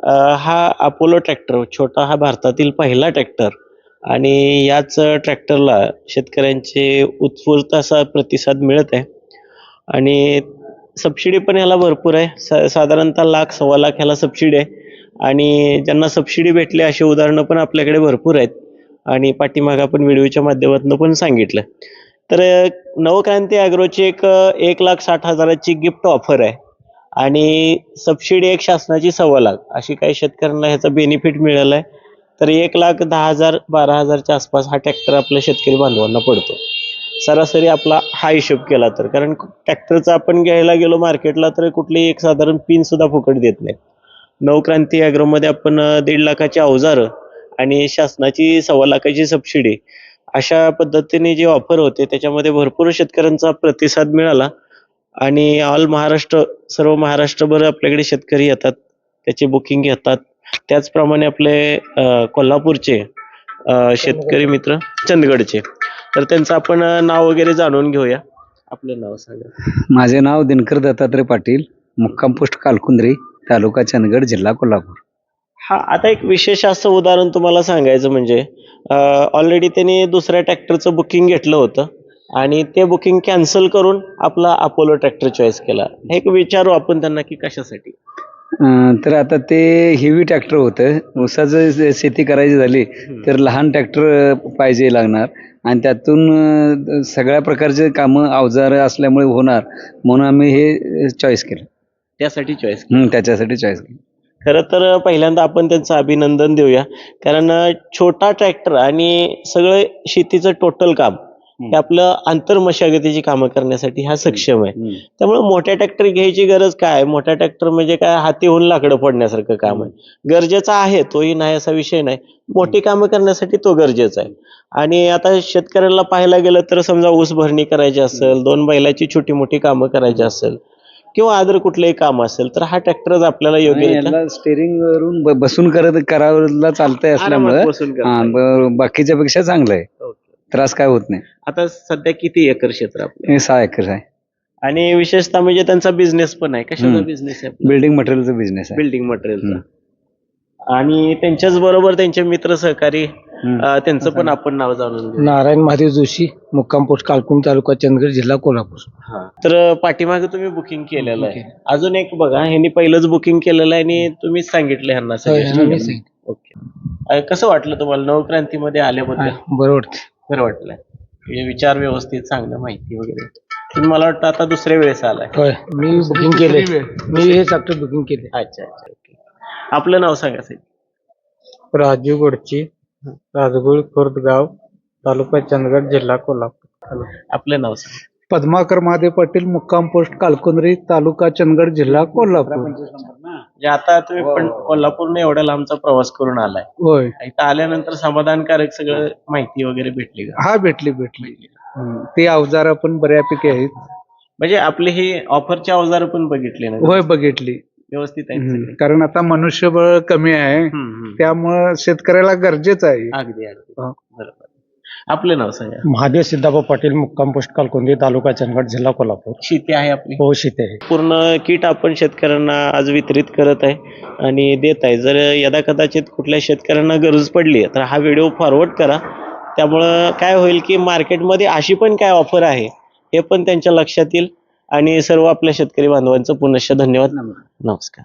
हा Apollo tractor छोटा हा भारतातील पहिला ट्रॅक्टर आणि याच ट्रॅक्टरला शेतकऱ्यांचे उत्स्फूर्त असा प्रतिसाद मिळत आहे आणि सबसिडी पण ह्याला भरपूर आहे. साधारणतः लाख, सव्वा लाख ह्याला सबसिडी आहे आणि ज्यांना सबसिडी भेटली अशी उदाहरणं पण आपल्याकडे भरपूर आहेत आणि पाठीमागं आपण व्हिडिओच्या माध्यमातून पण सांगितलं. तर नवक्रांती ॲग्रोची एक 1,60,000 ची गिफ्ट ऑफर आहे आणि सबसिडी एक शासनाची 1,15,00,000 अशी काही शेतकऱ्यांना ह्याचा बेनिफिट मिळाला आहे. तर 1,10,000 12,000च्या आसपास हा ट्रॅक्टर आपल्या शेतकरी बांधवांना पडतो. सरासरी आपला हा हिशोब केला तर, कारण ट्रॅक्टरचा आपण घ्यायला गेलो मार्केटला तर कुठली एक साधारण पिन सुद्धा फुकट देत नाही. नवक्रांती ॲग्रोमध्ये आपण 1.5 लाखाची अवजारं आणि शासनाची 1,15,00,000ची सबसिडी अशा पद्धतीने जी ऑफर होते त्याच्यामध्ये भरपूर शेतकऱ्यांचा प्रतिसाद मिळाला आणि ऑल महाराष्ट्र, सर्व महाराष्ट्रभर आपल्याकडे शेतकरी येतात, त्याची बुकिंग घेतात. त्याचप्रमाणे आपले कोल्हापूरचे शेतकरी मित्र चंदगडचे, तर त्यांचं आपण नाव वगैरे जाणून घेऊया. आपलं नाव सांगा. माझे नाव दिनकर दत्तात्रय पाटील, मुक्काम पोस्ट कालकुंद्री, तालुका चंदगड, जिल्हा कोल्हापूर. हा, आता एक विशेष असं उदाहरण तुम्हाला सांगायचं म्हणजे ऑलरेडी त्यांनी दुसऱ्या ट्रॅक्टरचं बुकिंग घेतलं होतं आणि ते बुकिंग कॅन्सल करून आपला अपोलो ट्रॅक्टर चॉईस केला. हे एक विचारू आपण त्यांना की कशासाठी. तर आता ते हेवी ट्रॅक्टर होतं, ऊसाचं शेती करायची झाली तर लहान ट्रॅक्टर पाहिजे लागणार आणि त्यातून सगळ्या प्रकारचे कामं अवजार असल्यामुळे होणार म्हणून आम्ही हे चॉईस केलं. त्यासाठी चॉईस त्याच्यासाठी चॉईस केलं. खरं तर पहिल्यांदा आपण त्यांचं अभिनंदन देऊया, कारण छोटा ट्रॅक्टर आणि सगळं शेतीचं टोटल काम हे आपलं आंतरमशागतीची कामं करण्यासाठी हा सक्षम आहे. त्यामुळे मोठ्या ट्रॅक्टर घ्यायची गरज काय. मोठा ट्रॅक्टर म्हणजे काय, हाती होऊन लाकडं फोडण्यासारखं काम आहे. गरजेचा आहे, तोही नाही असा विषय नाही. मोठी कामं करण्यासाठी तो गरजेचा आहे. आणि आता शेतकऱ्याला पाहायला गेलं तर समजा ऊस भरणी करायची असेल, 2 बैलाची छोटी मोठी कामं करायची असेल किंवा अदर कुठलंही काम असेल तर हा ट्रॅक्टरच आपल्याला योग्य स्टेरिंग वरून बसून करायला चालतंय असल्यामुळे बाकीच्या पेक्षा चांगलं आहे. त्रास काय होत नाही. आता सध्या किती एकर क्षेत्र आपलं. 6 एकर आहे आणि विशेषतः म्हणजे त्यांचा बिझनेस पण आहे. कशाचा बिझनेस आहे. बिल्डिंग मटेरियलचा बिझनेस आहे. बिल्डिंग मटेरियलचा. आणि त्यांच्याच बरोबर त्यांचे मित्र सहकारी, त्यांचं पण आपण नाव जाणून घेऊ. नारायण महादेव जोशी, मुक्काम पोस्ट कालकुंड, तालुका चंदगड, जिल्हा कोल्हापूर. तर पाठीमागे तुम्ही बुकिंग केलेलं आहे. अजून एक बघा, ह्यांनी पहिलंच बुकिंग केलेलं आहे आणि तुम्हीच सांगितलं ह्यांना सगळं. ओके, कसं वाटलं तुम्हाला नवक्रांतीमध्ये आल्याबद्दल. बरं वाटलं. विचार व्यवस्थित, चांगलं माहिती वगैरे. तुम्ही मला वाटतं आता दुसऱ्या वेळेस आलाय. होय, मी बुकिंग केले. मी हे ट्रॅक्टर बुकिंग केले. अच्छा, ओके. आपलं नाव सांगा साहेब. राजू गोडची, राजगुळ खुर्द गाव, तालुका चंदगड, जिल्हा कोल्हापूर. आपलं नाव सांगा. पद्माकर महादेव पाटील, मुक्काम पोस्ट कालकुंद्री, तालुका चंदगड, जिल्हा कोल्हापूर. आता तुम्ही पण कोल्हापूरने एवढा लांबचा प्रवास करून आलाय. होय. इथं आल्यानंतर समाधानकारक सगळं माहिती वगैरे भेटली का. हा, भेटली. ते अवजार पण बऱ्यापैकी आहेत. म्हणजे आपली ही ऑफरची अवजार पण बघितली ना. होय, बघितली. व्यवस्थित आहे. कारण आता मनुष्यबळ कमी आहे, त्यामुळं शेतकऱ्याला गरजेचं आहे. अगदी बरोबर. आपलं नाव सांगा. महादेव सिद्धाबा पाटील, मुक्काम पोस्ट कालकुंदी, तालुका चंदगड, जिल्हा कोल्हापूर. शेती आहे आपली. हो, शेती आहे. पूर्ण किट आपण शेतकऱ्यांना आज वितरित करत आहे आणि देत आहे. जर यदा कदाचित कुठल्या शेतकऱ्यांना गरज पडली तर हा व्हिडिओ फॉरवर्ड करा. त्यामुळं काय होईल की मार्केटमध्ये अशी पण काय ऑफर आहे हे पण त्यांच्या लक्षात येईल. आणि सर्व आपल्या शेतकरी बांधवांचं पुनश्च धन्यवाद. नमस्कार.